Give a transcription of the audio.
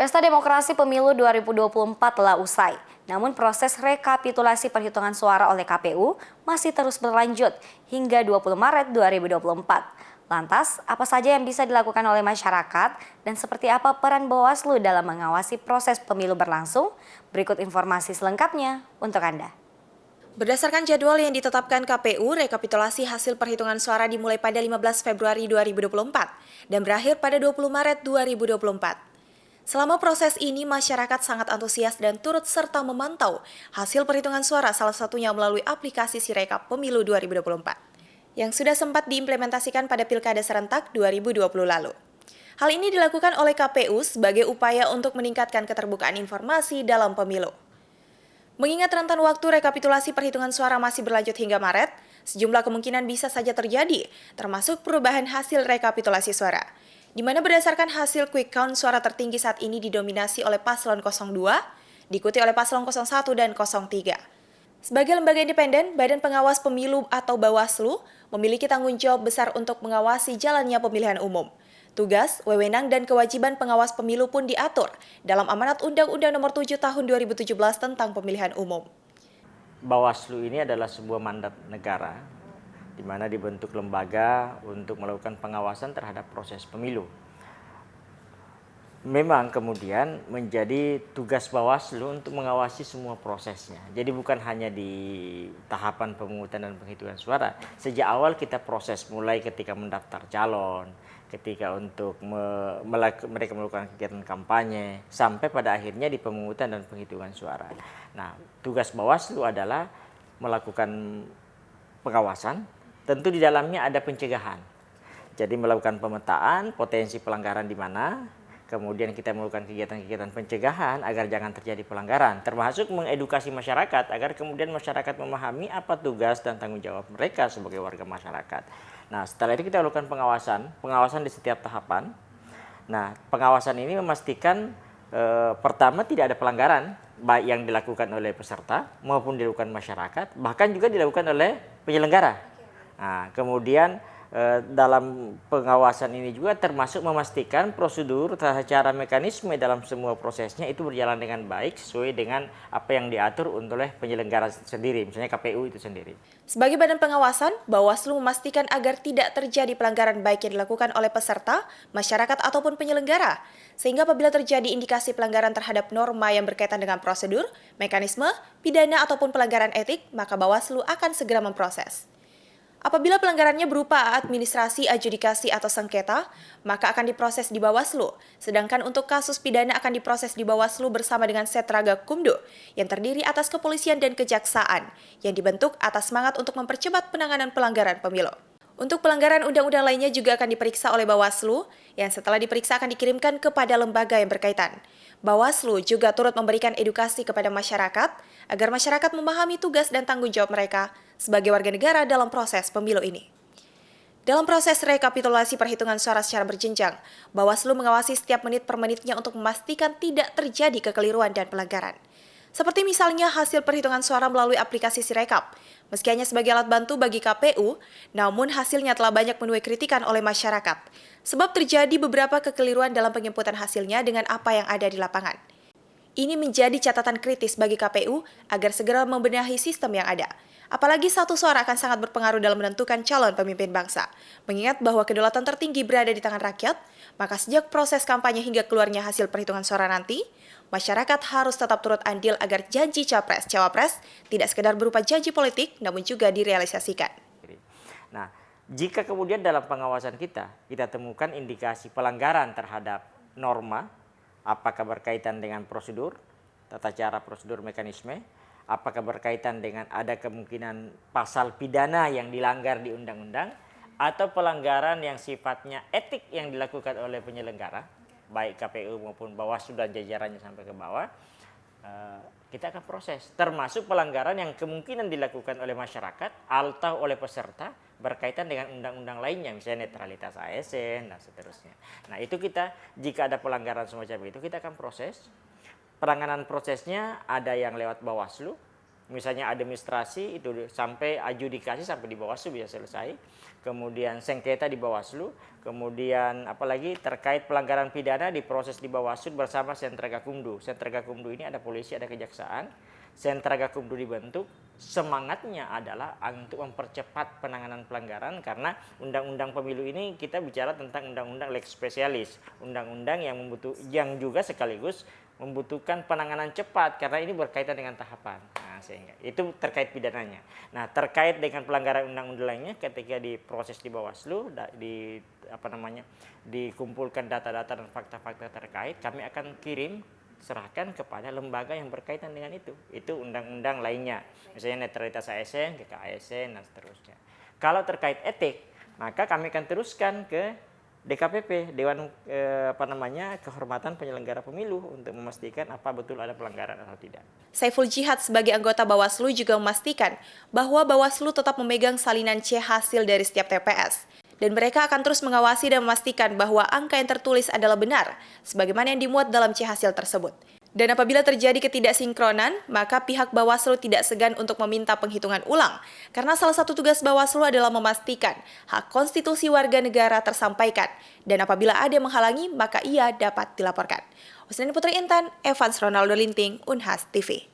Pesta demokrasi pemilu 2024 telah usai. Namun proses rekapitulasi perhitungan suara oleh KPU masih terus berlanjut hingga 20 Maret 2024. Lantas, apa saja yang bisa dilakukan oleh masyarakat dan seperti apa peran Bawaslu dalam mengawasi proses pemilu berlangsung? Berikut informasi selengkapnya untuk Anda. Berdasarkan jadwal yang ditetapkan KPU, rekapitulasi hasil perhitungan suara dimulai pada 15 Februari 2024 dan berakhir pada 20 Maret 2024. Selama proses ini, masyarakat sangat antusias dan turut serta memantau hasil perhitungan suara, salah satunya melalui aplikasi Sirekap Pemilu 2024, yang sudah sempat diimplementasikan pada Pilkada Serentak 2020 lalu. Hal ini dilakukan oleh KPU sebagai upaya untuk meningkatkan keterbukaan informasi dalam pemilu. Mengingat rentan waktu rekapitulasi perhitungan suara masih berlanjut hingga Maret, sejumlah kemungkinan bisa saja terjadi, termasuk perubahan hasil rekapitulasi suara, di mana berdasarkan hasil quick count suara tertinggi saat ini didominasi oleh paslon 02, diikuti oleh paslon 01 dan 03. Sebagai lembaga independen, Badan Pengawas Pemilu atau Bawaslu memiliki tanggung jawab besar untuk mengawasi jalannya pemilihan umum. Tugas, wewenang, dan kewajiban pengawas pemilu pun diatur dalam amanat Undang-Undang Nomor 7 Tahun 2017 tentang Pemilihan Umum. Bawaslu ini adalah sebuah mandat negara di mana dibentuk lembaga untuk melakukan pengawasan terhadap proses pemilu. Memang kemudian menjadi tugas Bawaslu untuk mengawasi semua prosesnya. Jadi bukan hanya di tahapan pemungutan dan penghitungan suara. Sejak awal kita proses mulai ketika mendaftar calon, ketika untuk mereka melakukan kegiatan kampanye, sampai pada akhirnya di pemungutan dan penghitungan suara. Nah, tugas Bawaslu adalah melakukan pengawasan, tentu di dalamnya ada pencegahan. Jadi melakukan pemetaan potensi pelanggaran di mana, kemudian kita melakukan kegiatan-kegiatan pencegahan agar jangan terjadi pelanggaran, termasuk mengedukasi masyarakat agar kemudian masyarakat memahami apa tugas dan tanggung jawab mereka sebagai warga masyarakat. Nah, setelah itu kita lakukan pengawasan di setiap tahapan. Nah, pengawasan ini memastikan pertama tidak ada pelanggaran baik yang dilakukan oleh peserta maupun dilakukan masyarakat, bahkan juga dilakukan oleh penyelenggara. Nah, kemudian dalam pengawasan ini juga termasuk memastikan prosedur, tata cara, mekanisme dalam semua prosesnya itu berjalan dengan baik sesuai dengan apa yang diatur oleh penyelenggara sendiri, misalnya KPU itu sendiri. Sebagai badan pengawasan, Bawaslu memastikan agar tidak terjadi pelanggaran baik yang dilakukan oleh peserta, masyarakat, ataupun penyelenggara. Sehingga apabila terjadi indikasi pelanggaran terhadap norma yang berkaitan dengan prosedur, mekanisme, pidana, ataupun pelanggaran etik, maka Bawaslu akan segera memproses. Apabila pelanggarannya berupa administrasi, adjudikasi, atau sengketa, maka akan diproses di Bawaslu. Sedangkan untuk kasus pidana akan diproses di Bawaslu bersama dengan Setraga Kumdu, yang terdiri atas kepolisian dan kejaksaan, yang dibentuk atas semangat untuk mempercepat penanganan pelanggaran pemilu. Untuk pelanggaran undang-undang lainnya juga akan diperiksa oleh Bawaslu, yang setelah diperiksa akan dikirimkan kepada lembaga yang berkaitan. Bawaslu juga turut memberikan edukasi kepada masyarakat, agar masyarakat memahami tugas dan tanggung jawab mereka sebagai warga negara dalam proses pemilu ini. Dalam proses rekapitulasi perhitungan suara secara berjenjang, Bawaslu mengawasi setiap menit per menitnya untuk memastikan tidak terjadi kekeliruan dan pelanggaran. Seperti misalnya hasil perhitungan suara melalui aplikasi Sirekap. Meski hanya sebagai alat bantu bagi KPU, namun hasilnya telah banyak menuai kritikan oleh masyarakat. Sebab terjadi beberapa kekeliruan dalam penginputan hasilnya dengan apa yang ada di lapangan. Ini menjadi catatan kritis bagi KPU agar segera membenahi sistem yang ada. Apalagi satu suara akan sangat berpengaruh dalam menentukan calon pemimpin bangsa. Mengingat bahwa kedaulatan tertinggi berada di tangan rakyat, maka sejak proses kampanye hingga keluarnya hasil perhitungan suara nanti, masyarakat harus tetap turut andil agar janji Capres-Cawapres tidak sekedar berupa janji politik, namun juga direalisasikan. Nah, jika kemudian dalam pengawasan kita temukan indikasi pelanggaran terhadap norma, apakah berkaitan dengan prosedur, tata cara prosedur mekanisme, apakah berkaitan dengan ada kemungkinan pasal pidana yang dilanggar di undang-undang, atau pelanggaran yang sifatnya etik yang dilakukan oleh penyelenggara, baik KPU maupun Bawaslu dan jajarannya sampai ke bawah, kita akan proses. Termasuk pelanggaran yang kemungkinan dilakukan oleh masyarakat atau oleh peserta berkaitan dengan undang-undang lainnya, misalnya netralitas ASN dan seterusnya. Nah, itu kita jika ada pelanggaran semacam itu kita akan proses. Penanganan prosesnya ada yang lewat Bawaslu, Misalnya administrasi itu sampai adjudikasi sampai di Bawaslu bisa selesai. Kemudian sengketa di Bawaslu, kemudian apalagi terkait pelanggaran pidana diproses di Bawaslu bersama Sentra Gakumdu. Sentra Gakumdu ini ada polisi, ada kejaksaan. Sentra Gakumdu dibentuk, semangatnya adalah untuk mempercepat penanganan pelanggaran karena undang-undang pemilu ini kita bicara tentang undang-undang lex specialis, undang-undang yang juga sekaligus membutuhkan penanganan cepat karena ini berkaitan dengan tahapan. Nah, sehingga itu terkait pidananya. Nah, terkait dengan pelanggaran undang-undang lainnya ketika diproses di Bawaslu dikumpulkan data-data dan fakta-fakta terkait, kami akan serahkan kepada lembaga yang berkaitan dengan itu. Itu undang-undang lainnya. Misalnya netralitas ASN, ke ASN dan seterusnya. Kalau terkait etik, maka kami akan teruskan ke DKPP, Dewan Kehormatan Penyelenggara Pemilu untuk memastikan apa betul ada pelanggaran atau tidak. Saiful Jihad sebagai anggota Bawaslu juga memastikan bahwa Bawaslu tetap memegang salinan C hasil dari setiap TPS. Dan mereka akan terus mengawasi dan memastikan bahwa angka yang tertulis adalah benar, sebagaimana yang dimuat dalam C hasil tersebut. Dan apabila terjadi ketidaksinkronan, maka pihak Bawaslu tidak segan untuk meminta penghitungan ulang, karena salah satu tugas Bawaslu adalah memastikan hak konstitusi warga negara tersampaikan, dan apabila ada yang menghalangi, maka ia dapat dilaporkan. Usnani Putri Intan, Evans Ronaldo Linting, Unhas TV.